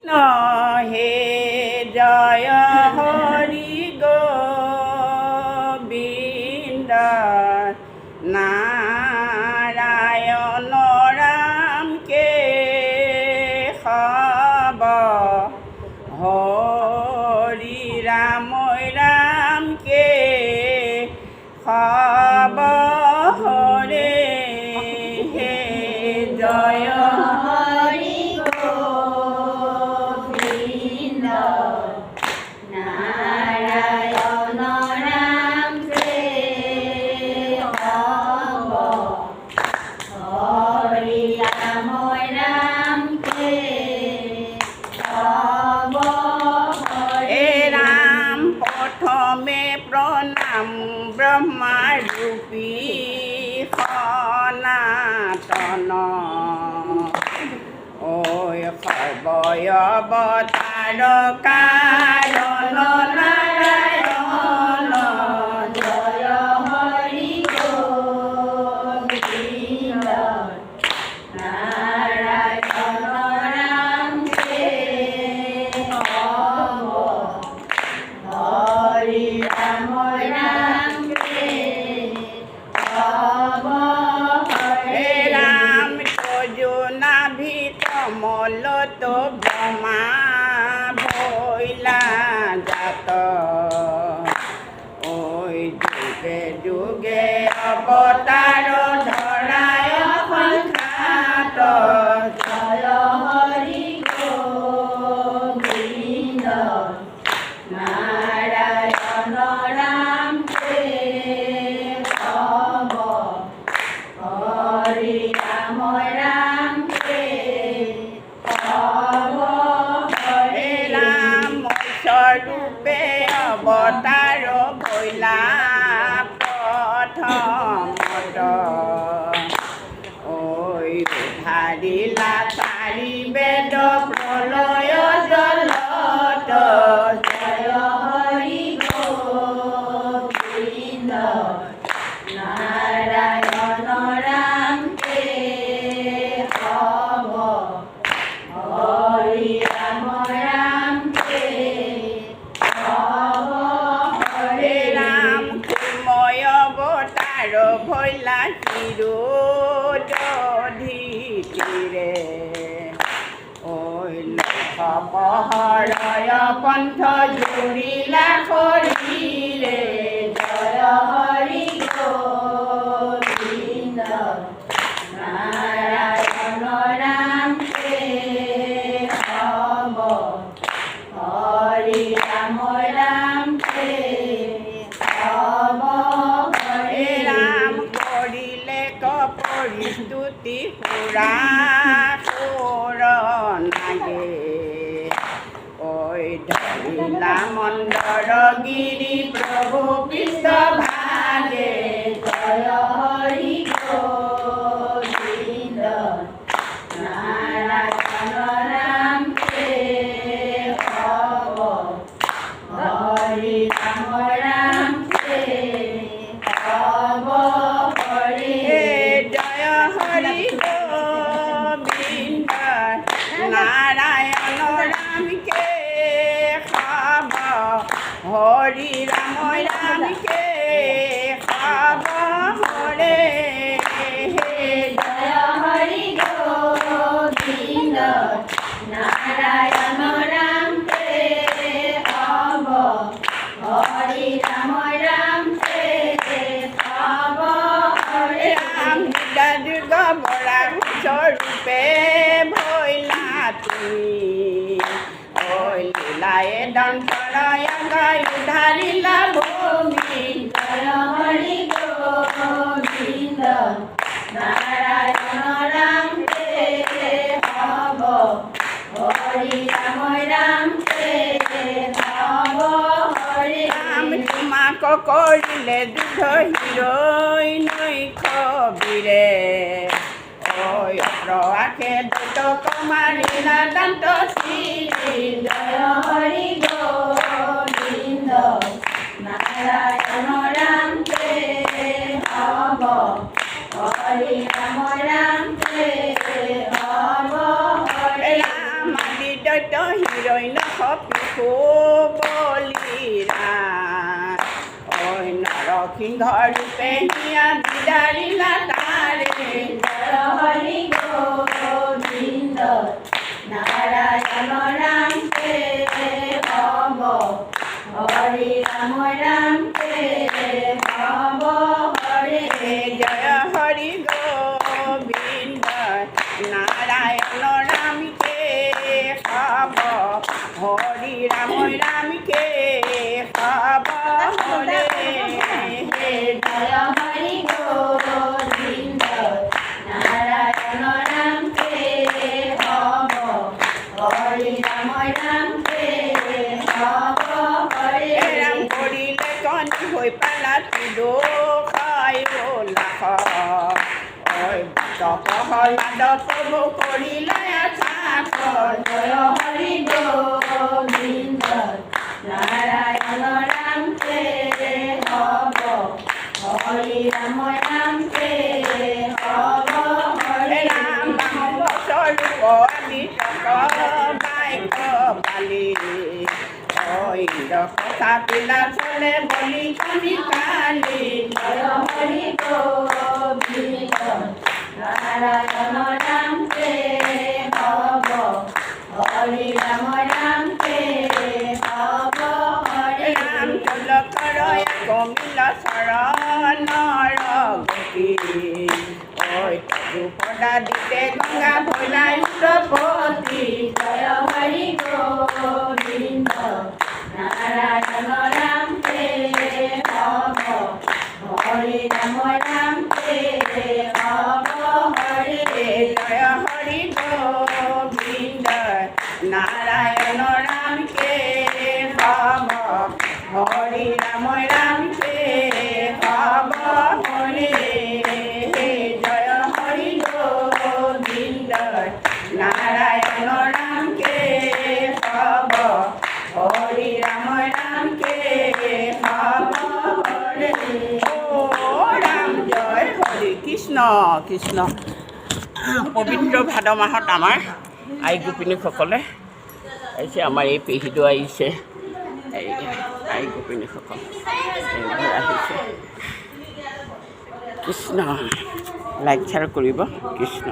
হে জয় হরি গোবিন্দ নারায়ণ রামকে খব হরি রাম রামকে খব হরে হে জয় হরি গোবিন্দ নারায়ণ রাম কে হব হরি রাম রাম কে হব হে রাম প্রথমে প্রণাম ব্রহ্মারূপী সনাতন ওই সর্বয়বতার কারণ নারায়ণ জয় হরি গোবিন্দ নারায়ণ রাম কে হব হরি রাম রাম কে হব হে রাম যোজনাভি কমল তো ব্রহ্মা ভৈলা জাত ওই যুগে যুগে অবতার ধরায় সংখ্যাত জয় হরি গোবিন্দ নারায়ণ রাম কে হব হরি রাম রাম কে হব হে রাম স্বরূপে অবতার ভৈলা প্রথমত ওই উদ্ধারিলা চাৰি বেদ প্ৰলয় জলত জয় হরি গোবিন্দ নারায়ণ রাম কে হব হরি রাম রাম কে হব হে হরি রাম ময় অৱতাৰ ভৈলা চিৰদধিতিৰে ঐ লক্ষপহৰয় পন্থ জুৰিলা শৰীৰে জয় হরি গোবিন্দ নারায়ণ রাম কে হব হরি রাম রাম কে হব হে হরি ৰাম কৰিলে কপৰিস্তুতি সুৰা সুৰ নাগে ঐ ধৰিলা মন্দৰ গিৰি প্ৰভু পৃষ্ঠ ভাগে জয় হরি গোবিন্দ নারায়ণ রাম কে হব হরি রাম রাম কে হব হরি হে জয় হৰি গোবিন্দ নাৰায়ণ ৰামকে খাব হৰি ৰাম ৰামকে খাব হৰে হে জয় হরি গোবিন্দ নারায়ণ রাম কে হব হরি রাম রাম কে হব হরি ৰাম যুগ বৰা স্বৰূপে ভৈলা তুমি ঐ লীলায়ে দন্তৰায় গাই উদ্ধাৰিলা ভূমি জয় হরি গোবিন্দ নারায়ণ রাম কে হব হরি রাম রাম কে হব হরি ৰাম তোমাক কৰিলে যুদ্ধ হিৰৈ নৈশ বীৰে ঐ অপ্ৰয়াসে দুটক মাৰিলা দন্ত চিৰি জয় হরি গোবিন্দ নারায়ণ রাম কে হব হরি রাম রাম কে হব হরি ৰাম আদিত দৈত্য হিৰণ্য কপিশু বলিৰা ঐ নৰসিংহ ৰূপে হিয়া বিদাৰিলা তাৰে জয় হৰি গোবিন্দ নারায়ণ রাম কে হব হরি রাম রাম কে হব হরে জয় হৰি গোবিন্দ নাৰায়ণ ৰামকে খাব হৰি ৰাম ৰামকে খাব হৰে জয় হরি গোবিন্দ নারায়ণ রাম কে হব হরি রাম রাম কে হব হরে ৰাম কৰিলে কণী হৈ পালা দুখায় লাখ ঐ প্ৰহ্লাদ প্ৰভু কৰিলে চাক জয় হরি গোবিন্দ নারায়ণ রাম কে হব হরি রাম রাম কে হব হরে ৰাম স্বৰূপ আমি বাইক পালি কথা পিলা চলে বলি কণী কালি জয় হরি গোবিন্দ নারায়ণ রাম কে হব হরি রাম রাম কে হব হরে ৰাম তুলকৰ কমিল চৰণৰ গতি ঐ ৰূপদা দিতে গংগা ভৈলাই প্ৰপতি জয় হরি গোবিন্দ নারায়ণ রাম কে হব হরি রাম রাম কে হব হরে জয় হৰি গোবিন্দ নাৰায়ণ ৰামকে হব হৰি ৰাম ৰামকে হব হৰে জয় হৰি গোবিন্দ নাৰায়ণ ৰামকে হব হৰি ৰাম ৰামকে হব হৰে ৰাম জয় হৰি কৃষ্ণ কৃষ্ণ পবিত্ৰ ভাদ মাহত আমাৰ আই গোপিনীসকলে আহিছে আমাৰ এই পেহীটো আহিছে এই আই গোপিনীসকল এইবোৰ আহিছে কৃষ্ণ লাইক শ্বেয়াৰ কৰিব কৃষ্ণ